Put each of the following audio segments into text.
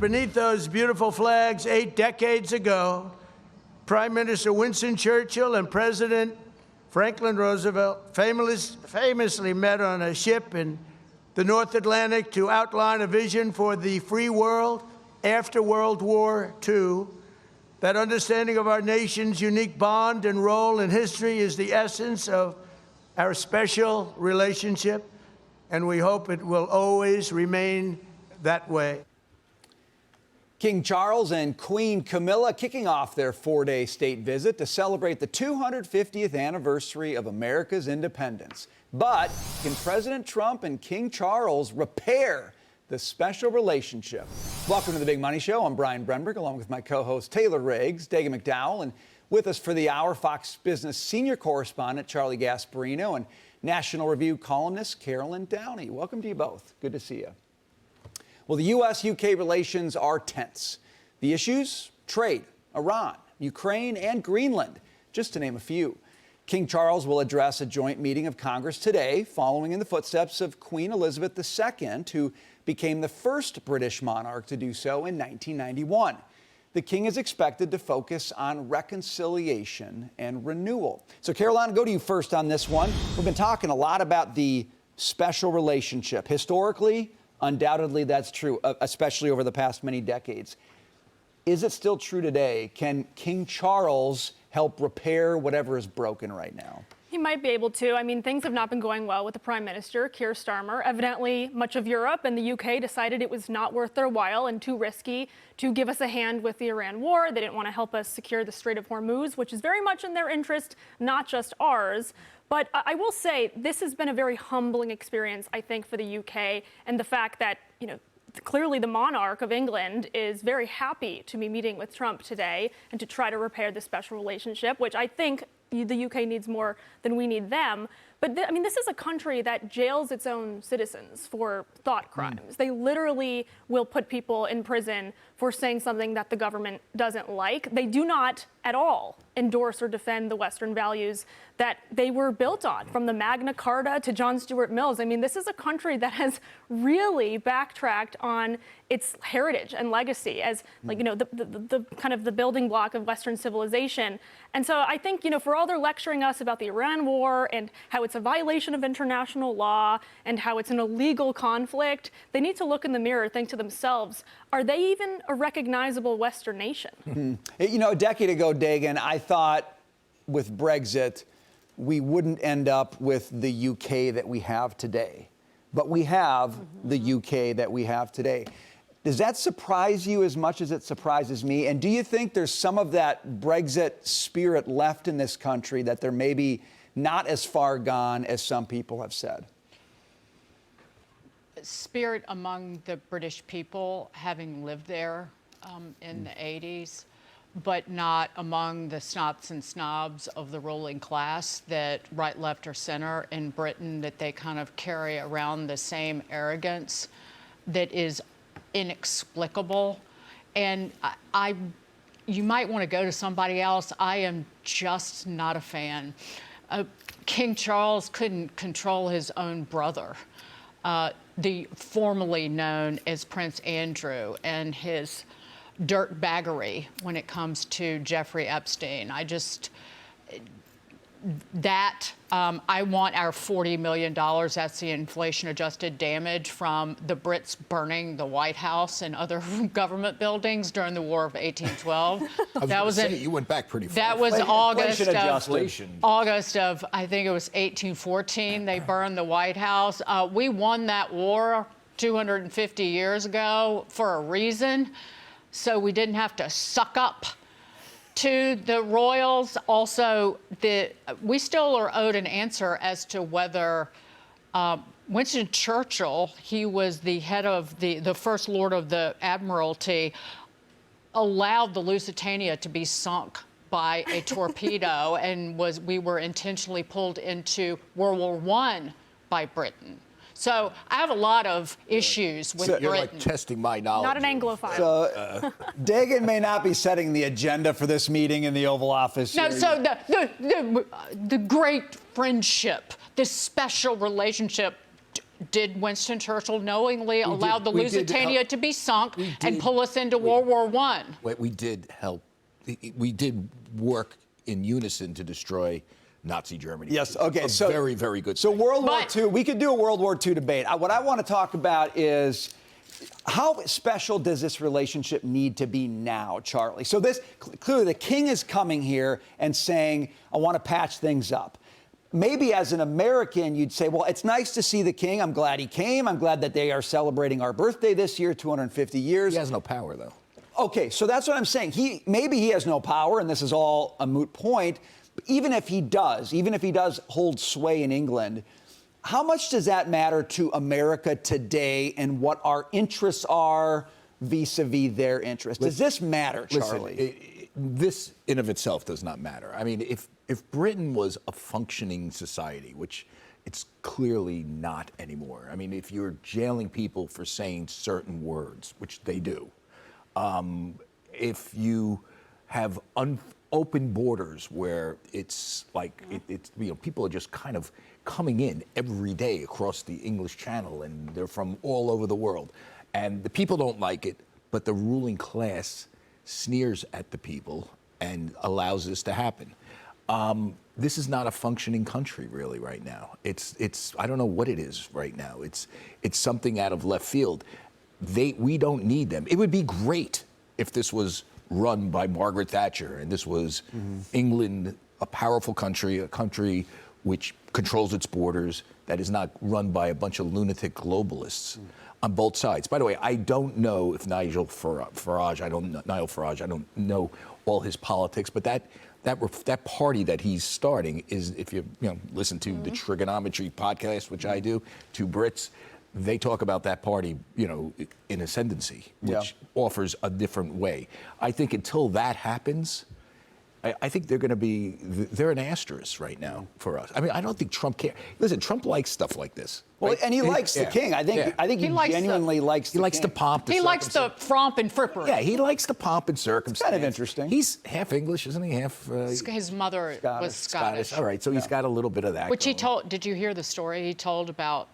beneath those beautiful flags 8 decades ago, Prime Minister Winston Churchill and President Franklin Roosevelt famously met on a ship in the North Atlantic to outline a vision for the free world after World War II. That understanding of our nation's unique bond and role in history is the essence of our special relationship, and we hope it will always remain that way. King Charles and Queen Camilla kicking off their 4-day state visit to celebrate the 250th anniversary of America's independence. But can President Trump and King Charles repair the special relationship? Welcome to The Big Money Show. I'm Brian Brenberg, along with my co-host Taylor Riggs, Dagan McDowell, and with us for the hour, Fox Business senior correspondent Charlie Gasparino and National Review columnist Carolyn Downey. Welcome to you both. Good to see you. Well, the U.S.-U.K. relations are tense. The issues? Trade, Iran, Ukraine, and Greenland, just to name a few. King Charles will address a joint meeting of Congress today, following in the footsteps of Queen Elizabeth II, who became the first British monarch to do so in 1991. The king is expected to focus on reconciliation and renewal. So, Caroline, I'll go to you first on this one. We've been talking a lot about the special relationship. Historically, undoubtedly, that's true, especially over the past many decades. Is it still true today? Can King Charles help repair whatever is broken right now? He might be able to. I mean, things have not been going well with the Prime Minister, Keir Starmer. Evidently, much of Europe and the U.K. decided it was not worth their while and too risky to give us a hand with the Iran war. They didn't want to help us secure the Strait of Hormuz, which is very much in their interest, not just ours. But I will say this has been a very humbling experience, I think, for the U.K. and the fact that, you know, clearly the monarch of England is very happy to be meeting with Trump today and to try to repair the special relationship, which I think the U.K. needs more than we need them. But I mean, this is a country that jails its own citizens for thought crimes. They literally will put people in prison for saying something that the government doesn't like. They do not at all endorse or defend the Western values that they were built on, from the Magna Carta to John Stuart Mills. I mean, this is a country that has really backtracked on its heritage and legacy as, like, you know, the kind of the building block of Western civilization. And so I think, you know, for all they're lecturing us about the Iran war and how it's a violation of international law and how it's an illegal conflict, they need to look in the mirror, think to themselves, are they even a recognizable Western nation? You know, a decade ago, Dagan, I thought with Brexit, we wouldn't end up with the U.K. that we have today. But we have the U.K. that we have today. Does that surprise you as much as it surprises me? And do you think there's some of that Brexit spirit left in this country, that they're maybe not as far gone as some people have said? Spirit among the British people, having lived there in the 80s, but not among the snots and snobs of the ruling class that right, left, or center in Britain, that they kind of carry around the same arrogance that is inexplicable. And you might want to go to somebody else. I am just not a fan. King Charles couldn't control his own brother, the formerly known as Prince Andrew, and his dirtbaggery when it comes to Jeffrey Epstein. I want our $40 million. That's the inflation-adjusted damage from the Brits burning the White House and other government buildings during the War of 1812. You went back pretty far. That was August of, I think it was 1814. They burned the White House. We won that war 250 years ago for a reason, so we didn't have to suck up to the royals. Also, we still are owed an answer as to whether Winston Churchill, he was the head of the First Lord of the Admiralty, allowed the Lusitania to be sunk by a torpedo and we were intentionally pulled into World War I by Britain. So I have a lot of issues with Britain. You're like testing my knowledge. Not an Anglophile. So, Dagan may not be setting the agenda for this meeting in the Oval Office. No, so the great friendship, this special relationship did Winston Churchill knowingly allow the we did Lusitania help- to be sunk we and did- pull us into World War I? We did help. We did work in unison to destroy Nazi Germany. Yes, okay. So very, very good. So thing. World War But- II, we could do a World War II debate. What I want to talk about is how special does this relationship need to be now, Charlie? So this, clearly the king is coming here and saying, I want to patch things up. Maybe as an American, you'd say, well, it's nice to see the king. I'm glad he came. I'm glad that they are celebrating our birthday this year, 250 years. He has no power, though. Okay, so that's what I'm saying. Maybe he has no power, and this is all a moot point. But even if he does hold sway in England, how much does that matter to America today and what our interests are vis-a-vis their interests? Does this matter, Charlie? Listen, this in of itself does not matter. I mean, if Britain was a functioning society, which it's clearly not anymore. I mean, if you're jailing people for saying certain words, which they do, if you have open borders where it's like people are just kind of coming in every day across the English Channel, and they're from all over the world, and the people don't like it, but the ruling class sneers at the people and allows this to happen. This is not a functioning country really right now. It's I don't know what it is right now. It's something out of left field. We don't need them. It would be great if this was run by Margaret Thatcher and this was England, a powerful country, a country which controls its borders, that is not run by a bunch of lunatic globalists on both sides. By the way, I don't know if Nigel Farage, I don't know all his politics, but that party that he's starting is, if you listen to the Trigonometry podcast, which I do, Two Brits, they talk about that party, in ascendancy, which offers a different way. I think until that happens, I think they're an asterisk right now for us. I mean, I don't think Trump cares. Listen, Trump likes stuff like this. Well, right? and he likes the king. I think he genuinely likes the king. He likes the pomp. He likes the fromp and frippery. Yeah, he likes the pomp and circumstance. Kind of interesting. He's half English, isn't he? Half. His mother was Scottish. All right, so he's got a little bit of that. Which he told. Did you hear the story he told about?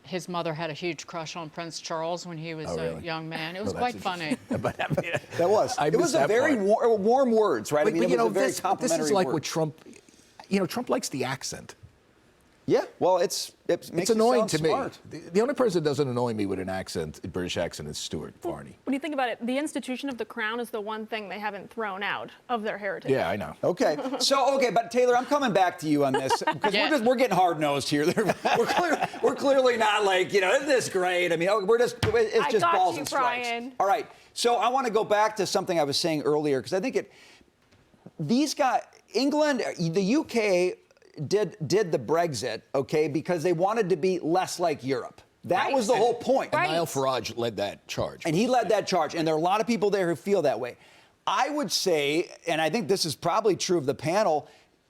His mother had a huge crush on Prince Charles when he was a young man. It was quite funny. That was. It was a very warm words, right? But, I mean, it was a very complimentary this is like word. what Trump. Trump likes the accent. Yeah, well, it makes It's annoying you sound to smart. me. The only person that doesn't annoy me with an accent, a British accent, is Stuart Varney. When you think about it, the institution of the crown is the one thing they haven't thrown out of their heritage. Yeah, I know. Okay, but Taylor, I'm coming back to you on this because we're getting hard nosed here. We're clearly not like isn't this great? I mean, it's just balls and strikes. Brian. All right, so I want to go back to something I was saying earlier because I think these guys, England, the U.K. did the Brexit, okay, because they wanted to be less like Europe. That was the whole point. And Nigel Farage led that charge. And he led that charge. And there are a lot of people there who feel that way. I would say, and I think this is probably true of the panel,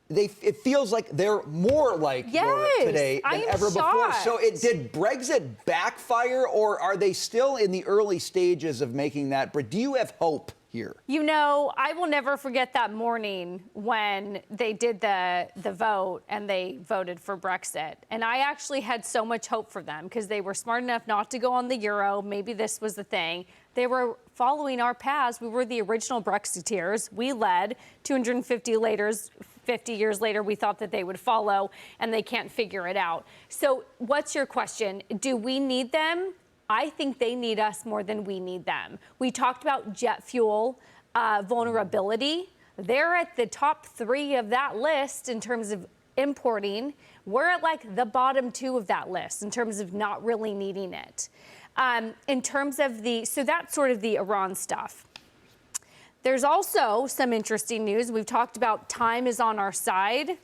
it feels like they're more like Europe today than ever before. So did Brexit backfire, or are they still in the early stages of making that? Do you have hope here? I will never forget that morning when they did the vote and they voted for Brexit. And I actually had so much hope for them because they were smart enough not to go on the euro. Maybe this was the thing. They were following our paths. We were the original Brexiteers. We led. 50 years later, we thought that they would follow, and they can't figure it out. So what's your question? Do we need them? I think they need us more than we need them. We talked about jet fuel vulnerability. They're at the top 3 of that list in terms of importing. We're at like the bottom 2 of that list in terms of not really needing it. In terms of so that's sort of the Iran stuff. There's also some interesting news. We've talked about time is on our side.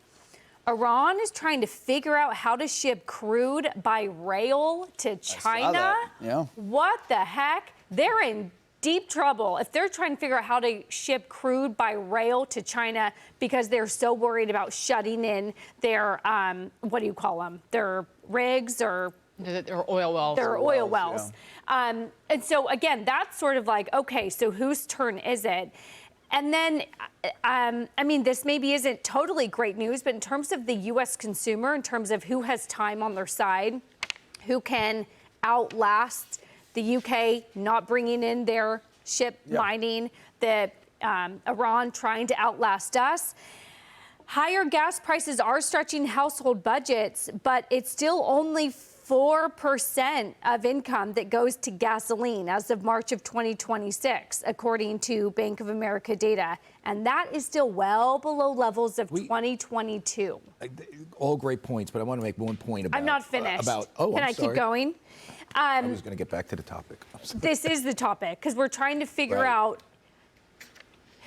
Iran is trying to figure out how to ship crude by rail to China. I saw that. Yeah. What the heck? They're in deep trouble if they're trying to figure out how to ship crude by rail to China because they're so worried about shutting in their, what do you call them? Their rigs or... Their oil wells. Their oil wells. Yeah. And so, again, that's sort of like, okay, so whose turn is it? And then, this maybe isn't totally great news, but in terms of the U.S. consumer, in terms of who has time on their side, who can outlast the U.K. not bringing in their ship mining, Iran trying to outlast us. Higher gas prices are stretching household budgets, but it's still only 4% of income that goes to gasoline as of March of 2026, according to Bank of America data. And that is still well below levels of 2022. All great points, but I want to make one point about... I'm not finished. Can I keep going? I was going to get back to the topic. This is the topic, because we're trying to figure out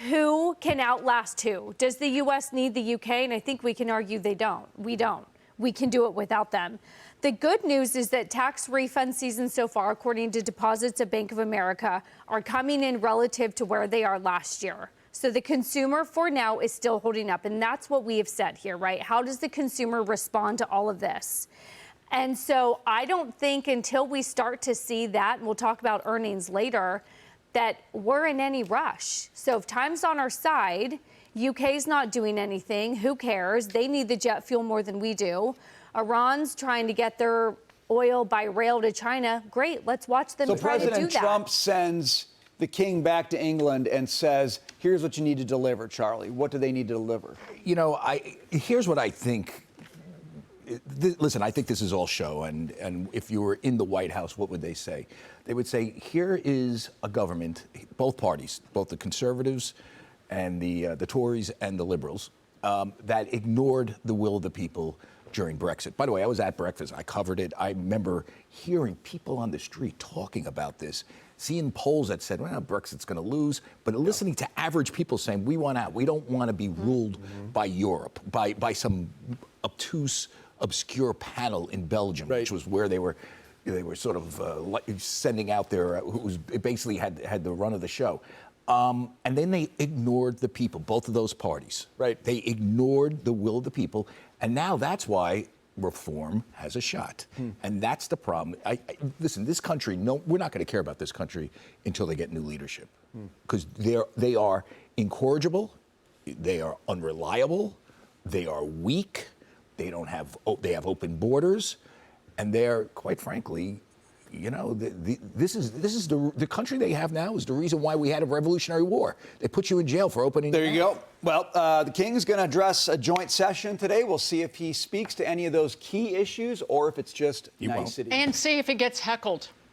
who can outlast who. Does the U.S. need the U.K.? And I think we can argue they don't. We don't. We can do it without them. The good news is that tax refund season so far, according to deposits at Bank of America, are coming in relative to where they are last year. So the consumer for now is still holding up. And that's what we have said here, right? How does the consumer respond to all of this? And so I don't think until we start to see that, and we'll talk about earnings later, that we're in any rush. So if time's on our side, UK's not doing anything. Who cares? They need the jet fuel more than we do. Iran's trying to get their oil by rail to China. Great, let's watch them try to do that. So President Trump sends the king back to England and says, here's what you need to deliver, Charlie. What do they need to deliver? You know, here's what I think. Listen, I think this is all show, and if you were in the White House, what would they say? They would say, here is a government, both parties, both the conservatives and the Tories and the liberals, that ignored the will of the people during Brexit. By the way, I was at breakfast. I covered it. I remember hearing people on the street talking about this, seeing polls that said, well, Brexit's going to lose, but listening to average people saying, we want out. We don't want to be ruled by Europe, by some obtuse, obscure panel in Belgium, which was where they were sort of sending out their, who basically had the run of the show. And then they ignored the people, both of those parties. Right. They ignored the will of the people. And now that's why reform has a shot. And that's the problem. Listen, this country, we're not going to care about this country until they get new leadership. Because they are incorrigible, they are unreliable, they are weak, they have open borders, and they're, quite frankly, you know, this is the country they have now is the reason why we had a Revolutionary War. They put you in jail for opening. There you go. Well, the King's going to address a joint session today. We'll see if he speaks to any of those key issues or if it's just nicety. And see if he gets heckled.